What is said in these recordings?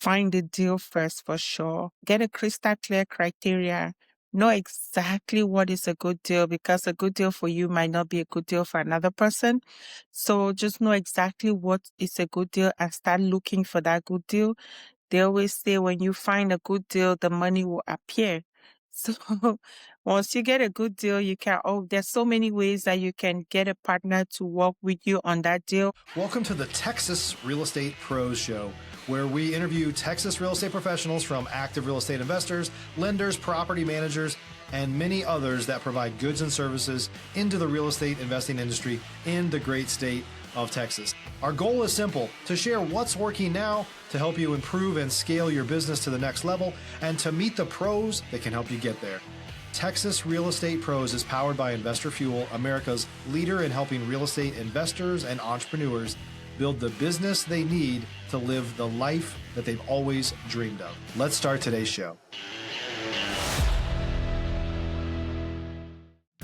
find the deal first for sure. Get a crystal clear criteria. Know exactly what is a good deal, because a good deal for you might not be a good deal for another person. So just know exactly what is a good deal and start looking for that good deal. They always say when you find a good deal, the money will appear. So once you get a good deal, there's so many ways that you can get a partner to work with you on that deal. Welcome to the Texas Real Estate Pros Show, where we interview Texas real estate professionals from active real estate investors, lenders, property managers, and many others that provide goods and services into the real estate investing industry in the great state of Texas. Our goal is simple: to share what's working now to help you improve and scale your business to the next level, and to meet the pros that can help you get there. Texas Real Estate Pros is powered by Investor Fuel, America's leader in helping real estate investors and entrepreneurs build the business they need to live the life that they've always dreamed of. Let's start today's show.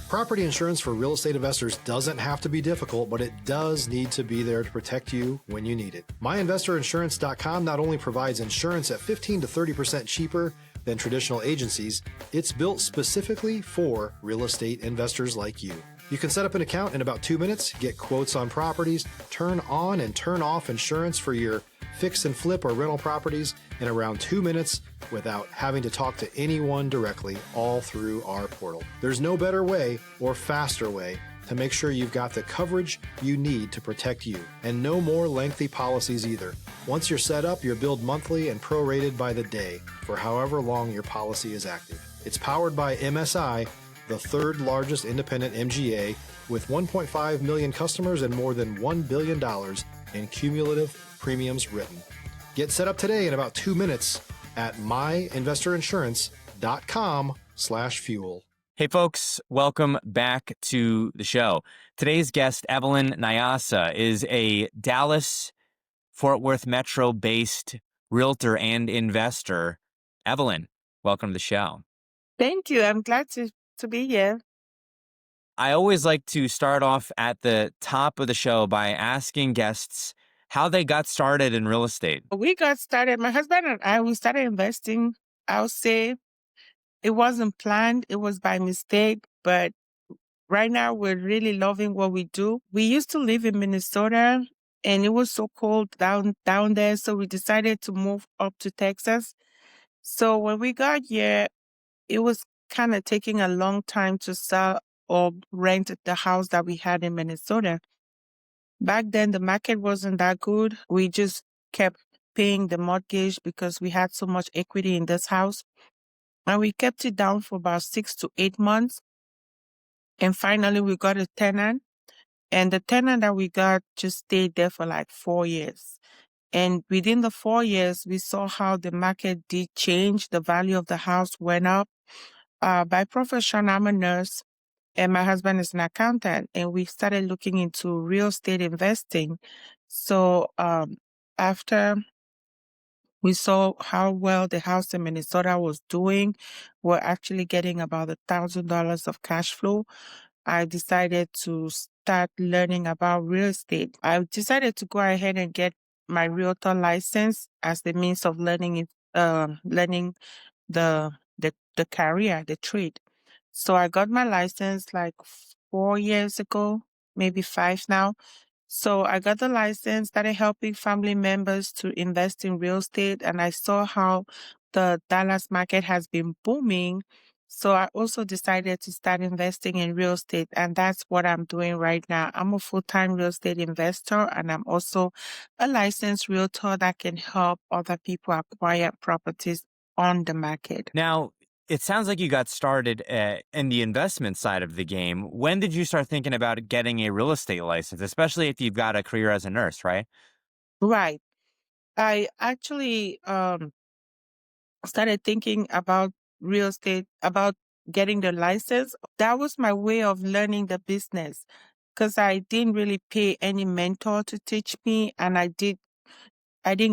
Property insurance for real estate investors doesn't have to be difficult, but it does need to be there to protect you when you need it. MyInvestorInsurance.com not only provides insurance at 15 to 30% cheaper than traditional agencies, it's built specifically for real estate investors like you. You can set up an account in about 2 minutes, get quotes on properties, turn on and turn off insurance for your fix and flip or rental properties in around 2 minutes without having to talk to anyone directly, all through our portal. There's no better way or faster way to make sure you've got the coverage you need to protect you, and no more lengthy policies either. Once you're set up, you're billed monthly and prorated by the day for however long your policy is active. It's powered by MSI, the third largest independent MGA, with 1.5 million customers and more than $1 billion in cumulative premiums written. Get set up today in about 2 minutes at myinvestorinsurance.com/fuel. Hey folks, welcome back to the show. Today's guest, Eveline Nyasa, is a Dallas-Fort Worth Metro-based realtor and investor. Evelyn, welcome to the show. Thank you. I'm glad to be here. I always like to start off at the top of the show by asking guests how they got started in real estate. We got started, my husband and I, we started investing. I'll say it wasn't planned. It was by mistake. But right now, we're really loving what we do. We used to live in Minnesota, and it was so cold down there. So we decided to move up to Texas. So when we got here, it was kind of taking a long time to sell or rent the house that we had in Minnesota. Back then, the market wasn't that good. We just kept paying the mortgage because we had so much equity in this house. And we kept it down for about 6 to 8 months. And finally, we got a tenant. And the tenant that we got just stayed there for like 4 years. And within the 4 years, we saw how the market did change. The value of the house went up. By profession, I'm a nurse, and my husband is an accountant, and we started looking into real estate investing. So after we saw how well the house in Minnesota was doing, we're actually getting about $1,000 of cash flow. I decided to start learning about real estate. I decided to go ahead and get my realtor license as the means of learning the career, the trade. So I got my license like 4 years ago, maybe 5 now. So I got the license, started helping family members to invest in real estate, and I saw how the Dallas market has been booming. So I also decided to start investing in real estate, and that's what I'm doing right now. I'm a full-time real estate investor, and I'm also a licensed realtor that can help other people acquire properties on the market. Now, it sounds like you got started in the investment side of the game. When did you start thinking about getting a real estate license, especially if you've got a career as a nurse, right? Right. I actually started thinking about real estate, about getting the license. That was my way of learning the business because I didn't really pay any mentor to teach me, and I didn't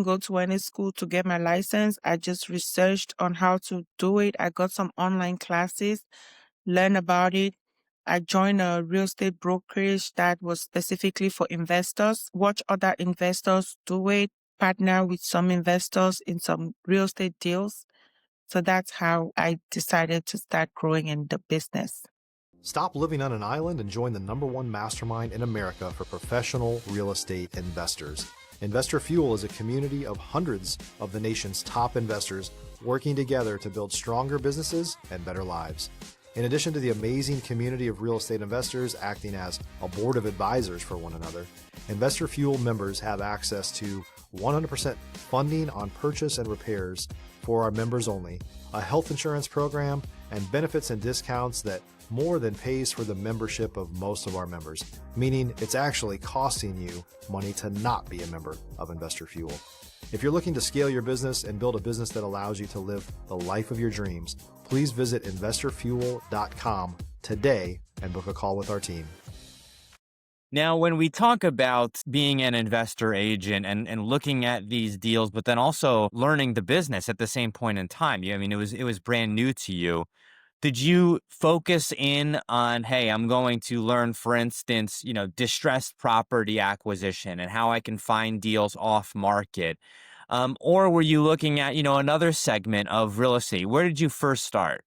go to any school to get my license. I just researched on how to do it. I got some online classes, learned about it. I joined a real estate brokerage that was specifically for investors, watch other investors do it, partner with some investors in some real estate deals. So that's how I decided to start growing in the business. Stop living on an island and join the #1 mastermind in America for professional real estate investors. Investor Fuel is a community of hundreds of the nation's top investors working together to build stronger businesses and better lives. In addition to the amazing community of real estate investors acting as a board of advisors for one another, Investor Fuel members have access to 100% funding on purchase and repairs for our members only, a health insurance program, and benefits and discounts that more than pays for the membership of most of our members, meaning it's actually costing you money to not be a member of Investor Fuel. If you're looking to scale your business and build a business that allows you to live the life of your dreams, please visit investorfuel.com today and book a call with our team. Now, when we talk about being an investor agent and looking at these deals, but then also learning the business at the same point in time, I mean, it was brand new to you. Did you focus in on, hey, I'm going to learn, for instance, distressed property acquisition and how I can find deals off market? Or were you looking at, another segment of real estate? Where did you first start?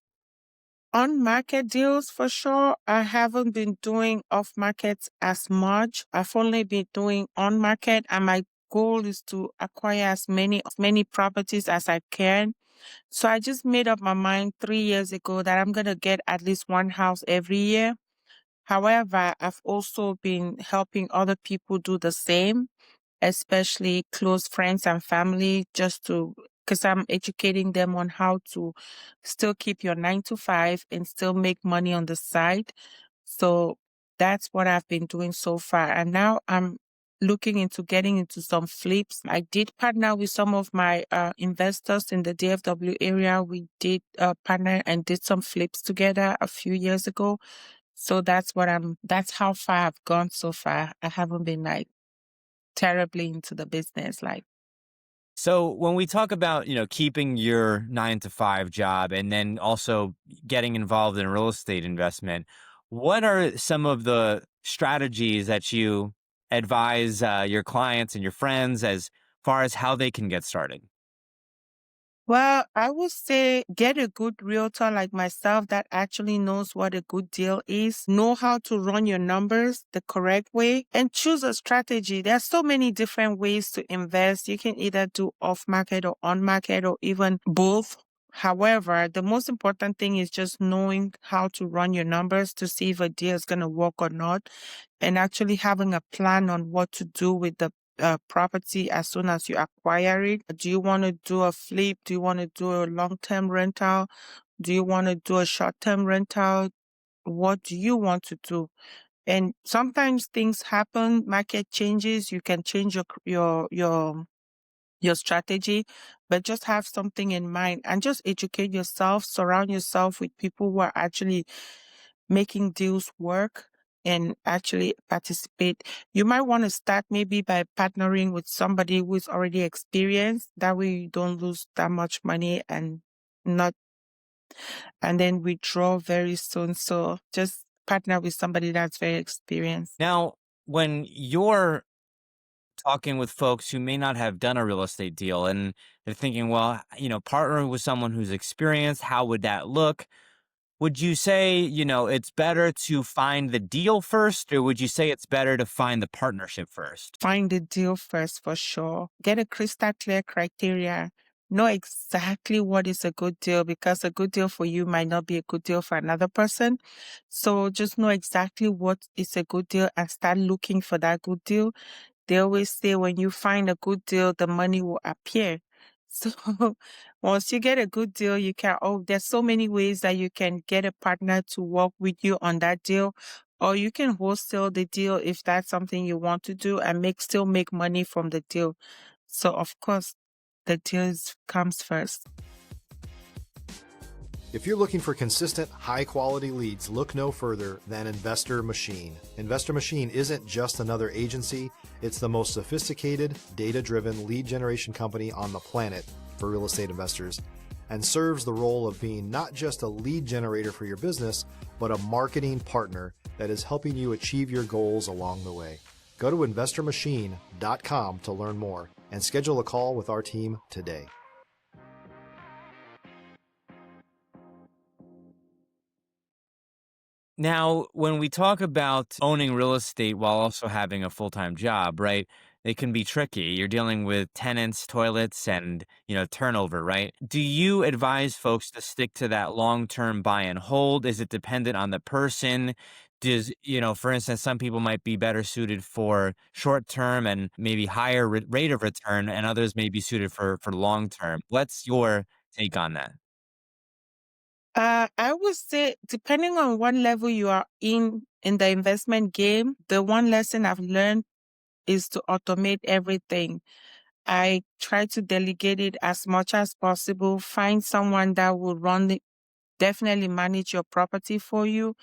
On market deals, for sure, I haven't been doing off market as much. I've only been doing on market, and my goal is to acquire as many properties as I can. So I just made up my mind 3 years ago that I'm going to get at least one house every year. However, I've also been helping other people do the same, especially close friends and family, because I'm educating them on how to still keep your 9 to 5 and still make money on the side. So that's what I've been doing so far. And now I'm looking into getting into some flips. I did partner with some of my investors in the DFW area. We did partner and did some flips together a few years ago. So that's how far I've gone so far. I haven't been terribly into the business. So when we talk about, keeping your 9 to 5 job and then also getting involved in real estate investment, what are some of the strategies that you advise your clients and your friends as far as how they can get started? Well, I would say get a good realtor like myself that actually knows what a good deal is, know how to run your numbers the correct way, and choose a strategy. There are so many different ways to invest. You can either do off market or on market or even both. However, the most important thing is just knowing how to run your numbers to see if a deal is going to work or not, and actually having a plan on what to do with the property as soon as you acquire it. Do you want to do a flip? Do you want to do a long-term rental? Do you want to do a short-term rental? What do you want to do? And sometimes things happen, market changes. You can change your strategy, but just have something in mind and just educate yourself. Surround yourself with people who are actually making deals work and actually participate. You might want to start maybe by partnering with somebody who is already experienced. That way you don't lose that much money and then withdraw very soon. So just partner with somebody that's very experienced. Now, when you're talking with folks who may not have done a real estate deal and they're thinking, well, partnering with someone who's experienced, how would that look? Would you say, it's better to find the deal first, or would you say it's better to find the partnership first? Find the deal first for sure. Get a crystal clear criteria. Know exactly what is a good deal, because a good deal for you might not be a good deal for another person. So just know exactly what is a good deal and start looking for that good deal. They always say when you find a good deal, the money will appear. So once you get a good deal, there's so many ways that you can get a partner to work with you on that deal, or you can wholesale the deal if that's something you want to do and still make money from the deal. So of course, the deal comes first. If you're looking for consistent, high-quality leads, look no further than Investor Machine. Investor Machine isn't just another agency. It's the most sophisticated, data-driven lead generation company on the planet for real estate investors, and serves the role of being not just a lead generator for your business, but a marketing partner that is helping you achieve your goals along the way. Go to investormachine.com to learn more. and schedule a call with our team today. Now, when we talk about owning real estate while also having a full-time job, right? It can be tricky. You're dealing with tenants, toilets, and, turnover, right? Do you advise folks to stick to that long-term buy and hold? Is it dependent on the person? For instance, some people might be better suited for short-term and maybe higher rate of return, and others may be suited for long-term. What's your take on that? I would say, depending on what level you are in the investment game, the one lesson I've learned is to automate everything. I try to delegate it as much as possible. Find someone that will definitely manage your property for you.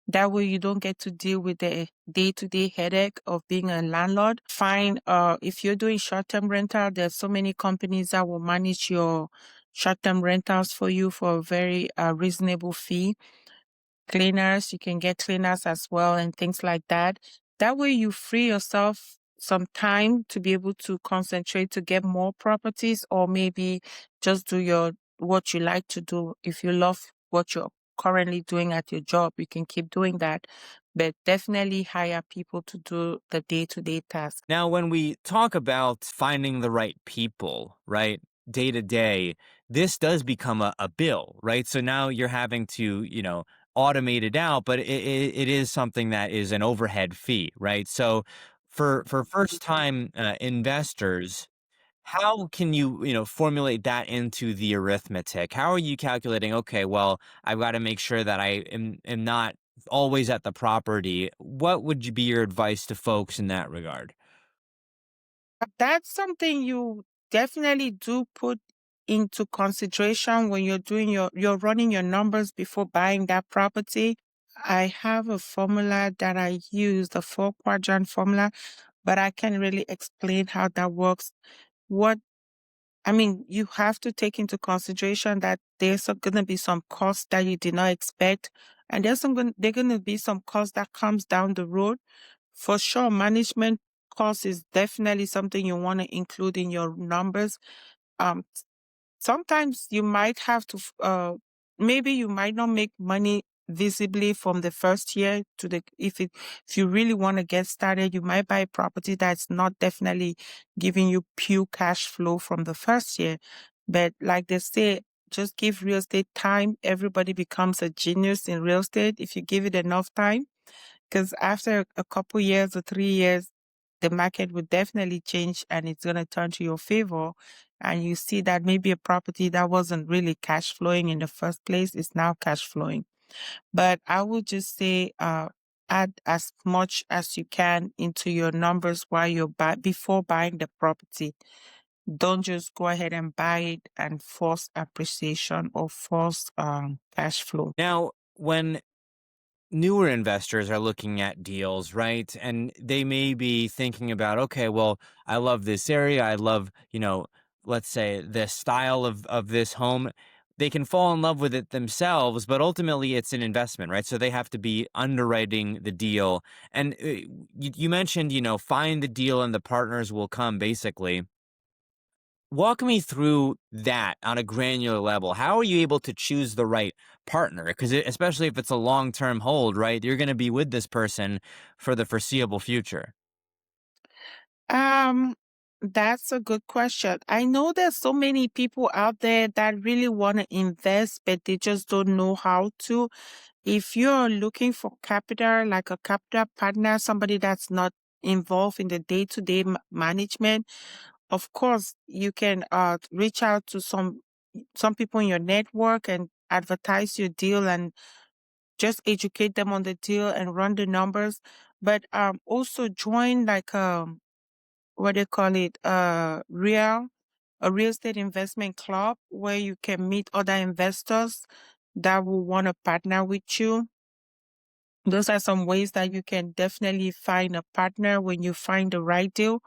That way you don't get to deal with the day-to-day headache of being a landlord. If you're doing short-term rental, there's so many companies that will manage your short-term rentals for you for a very reasonable fee. Cleaners, you can get cleaners as well and things like that. That way you free yourself some time to be able to concentrate to get more properties, or maybe just do what you like to do. If you love what you're currently doing at your job, you can keep doing that, but definitely hire people to do the day-to-day tasks. Now, when we talk about finding the right people, right, day to day, this does become a bill, right? So now you're having to, automate it out, but it is something that is an overhead fee, right? So for first time investors, how can you, formulate that into the arithmetic? How are you calculating, okay, well, I've got to make sure that I am not always at the property. What would be your advice to folks in that regard? That's something you definitely do put into consideration when you're running your numbers before buying that property. I have a formula that I use, the 4 quadrant formula, but I can't really explain how that works. What you have to take into consideration that there's going to be some costs that you did not expect, and there's going to be some costs that comes down the road. For sure, management cost is definitely something you want to include in your numbers. Um, Sometimes you might have to, maybe you might not make money visibly from the first year if you really want to get started, you might buy a property that's not definitely giving you pure cash flow from the first year. But like they say, just give real estate time. Everybody becomes a genius in real estate if you give it enough time, because after a couple years or 3 years, the market would definitely change and it's going to turn to your favor. And you see that maybe a property that wasn't really cash flowing in the first place is now cash flowing. But I would just say, add as much as you can into your numbers while before buying the property. Don't just go ahead and buy it and force appreciation or force cash flow. Now, when newer investors are looking at deals, right? And they may be thinking about, okay, well, I love this area. I love, let's say the style of this home. They can fall in love with it themselves, but ultimately it's an investment, right? So they have to be underwriting the deal. And you mentioned, find the deal and the partners will come, basically. Walk me through that on a granular level. How are you able to choose the right partner? Because especially if it's a long-term hold, right? You're going to be with this person for the foreseeable future. Um, that's a good question. I know there's so many people out there that really want to invest, but they just don't know how to. If you're looking for capital, like a capital partner, somebody that's not involved in the day-to-day management, of course, you can reach out to some people in your network and advertise your deal and just educate them on the deal and run the numbers. But also join like what they call it, a real estate investment club where you can meet other investors that will want to partner with you. Those are some ways that you can definitely find a partner when you find the right deal,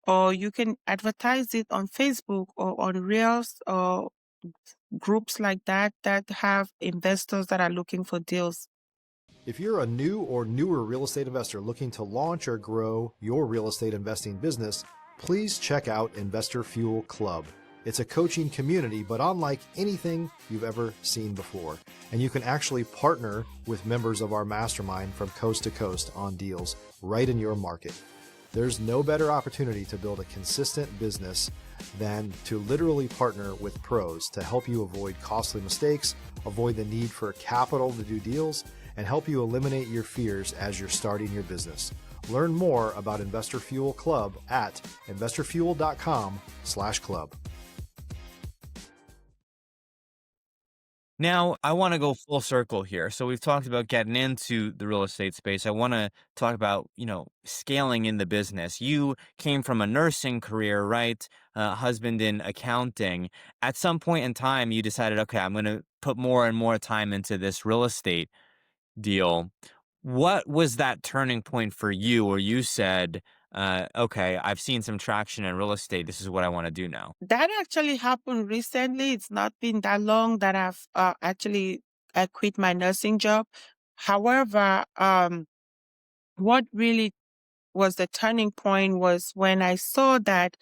or you can advertise it on Facebook or on Reels or groups like that have investors that are looking for deals. If you're a new or newer real estate investor looking to launch or grow your real estate investing business, please check out Investor Fuel Club. It's a coaching community, but unlike anything you've ever seen before. And you can actually partner with members of our mastermind from coast to coast on deals right in your market. There's no better opportunity to build a consistent business than to literally partner with pros to help you avoid costly mistakes, avoid the need for capital to do deals, and help you eliminate your fears as you're starting your business. Learn more about Investor Fuel Club at investorfuel.com/club. Now, I want to go full circle here. So we've talked about getting into the real estate space. I want to talk about, scaling in the business. You came from a nursing career, right? Husband in accounting. At some point in time, you decided, okay, I'm going to put more and more time into this real estate deal. What was that turning point for you where you said, okay, I've seen some traction in real estate. This is what I want to do now? That actually happened recently. It's not been that long that I've actually I quit my nursing job. However, what really was the turning point was when I saw that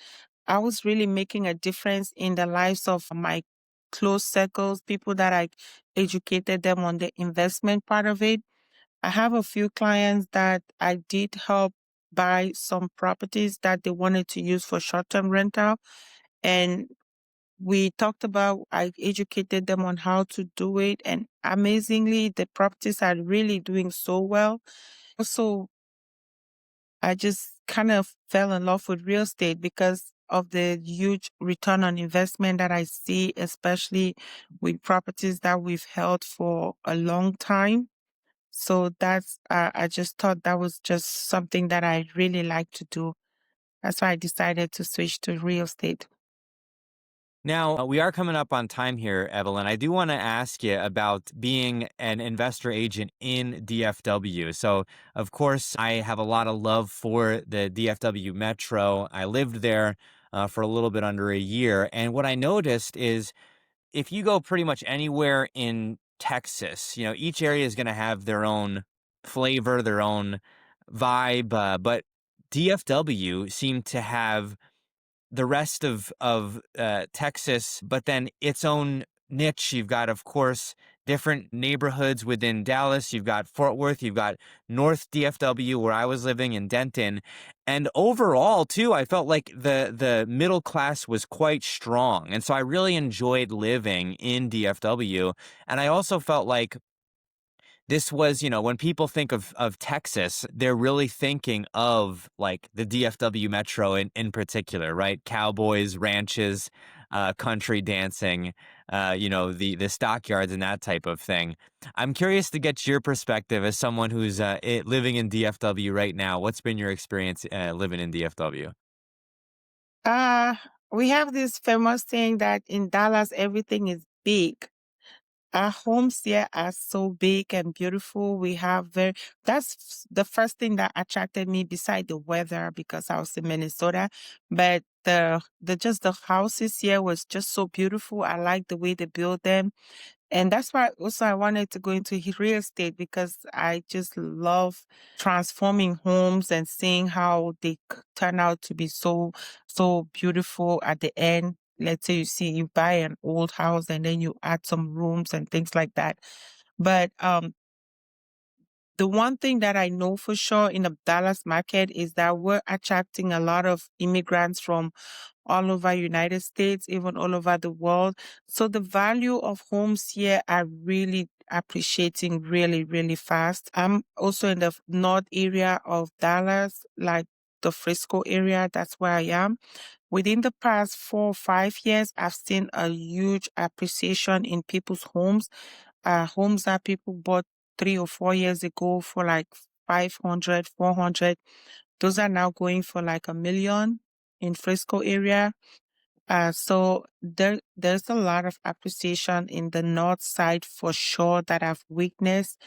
I was really making a difference in the lives of my close circles, people that I educated them on the investment part of it. I have a few clients that I did help buy some properties that they wanted to use for short-term rental. And we talked about, I educated them on how to do it. And amazingly, the properties are really doing so well. Also, I just kind of fell in love with real estate because of the huge return on investment that I see, especially with properties that we've held for a long time. So I just thought that was just something that I really like to do. That's why I decided to switch to real estate. Now, we are coming up on time here, Evelyn. I do want to ask you about being an investor agent in DFW. So, of course, I have a lot of love for the DFW Metro. I lived there for a little bit under a year. And what I noticed is if you go pretty much anywhere in Texas, each area is going to have their own flavor, their own vibe. But DFW seemed to have the rest of Texas, but then its own niche. You've got, of course, different neighborhoods within Dallas. You've got Fort Worth. You've got North DFW, where I was living in Denton. And overall, too, I felt like the middle class was quite strong. And so I really enjoyed living in DFW. And I also felt like this was, when people think of Texas, they're really thinking of like the DFW Metro in particular, right? Cowboys, ranches, country dancing, the stockyards and that type of thing. I'm curious to get your perspective as someone who's living in DFW right now. What's been your experience living in DFW? Uh, we have this famous saying that in Dallas, everything is big. Our homes here are so big and beautiful. That's the first thing that attracted me beside the weather because I was in Minnesota. But the houses here was just so beautiful. I like the way they build them. And that's why also I wanted to go into real estate because I just love transforming homes and seeing how they turn out to be so beautiful at the end. Let's say you buy an old house and then you add some rooms and things like that. But the one thing that I know for sure in the Dallas market is that we're attracting a lot of immigrants from all over United States, even all over the world. So the value of homes here are really appreciating really, really fast. I'm also in the north area of Dallas, like the Frisco area. That's where I am. Within the past 4 or 5 years, I've seen a huge appreciation in people's homes. Homes that people bought 3 or 4 years ago for like 500, 400. Those are now going for like $1 million in Frisco area. So there's a lot of appreciation in the north side for sure that I've witnessed.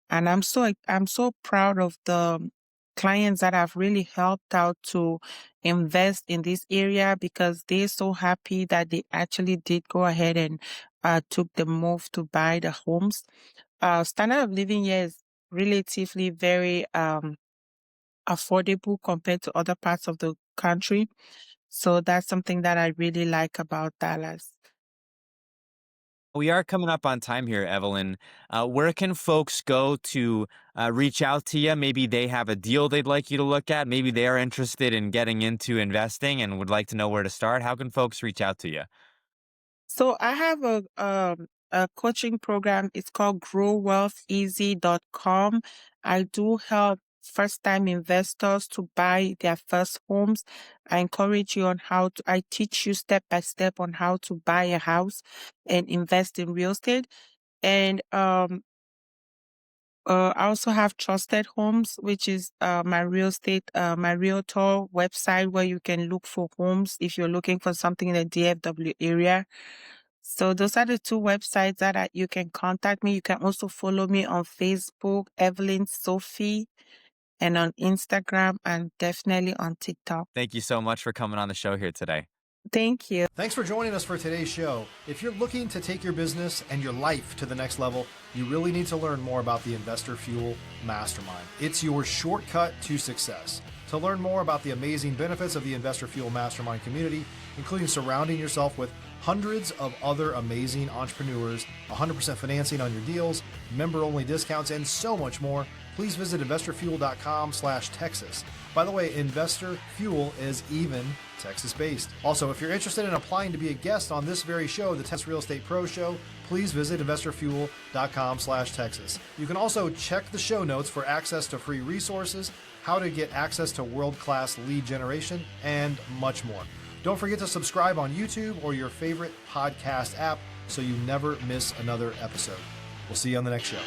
And I'm so proud of the clients that I've really helped out to invest in this area because they're so happy that they actually did go ahead and took the move to buy the homes. Standard of living here is relatively very affordable compared to other parts of the country. So that's something that I really like about Dallas. We are coming up on time here, Evelyn. Where can folks go to reach out to you? Maybe they have a deal they'd like you to look at. Maybe they are interested in getting into investing and would like to know where to start. How can folks reach out to you? So I have a coaching program. It's called growwealtheasy.com. I do help first-time investors to buy their first homes. I encourage you on I teach you step by step on how to buy a house and invest in real estate. And I also have Trusted Homes, which is my my realtor website where you can look for homes if you're looking for something in the DFW area. So those are the two websites that you can contact me. You can also follow me on Facebook, Evelyn Sophie, and on Instagram, and definitely on TikTok. Thank you so much for coming on the show here today. Thank you. Thanks for joining us for today's show. If you're looking to take your business and your life to the next level, you really need to learn more about the Investor Fuel Mastermind. It's your shortcut to success. To learn more about the amazing benefits of the Investor Fuel Mastermind community, including surrounding yourself with hundreds of other amazing entrepreneurs, 100% financing on your deals, member-only discounts, and so much more, please visit investorfuel.com/Texas. By the way, Investor Fuel is even Texas-based. Also, if you're interested in applying to be a guest on this very show, the Texas Real Estate Pro Show, please visit investorfuel.com/Texas. You can also check the show notes for access to free resources, how to get access to world-class lead generation, and much more. Don't forget to subscribe on YouTube or your favorite podcast app so you never miss another episode. We'll see you on the next show.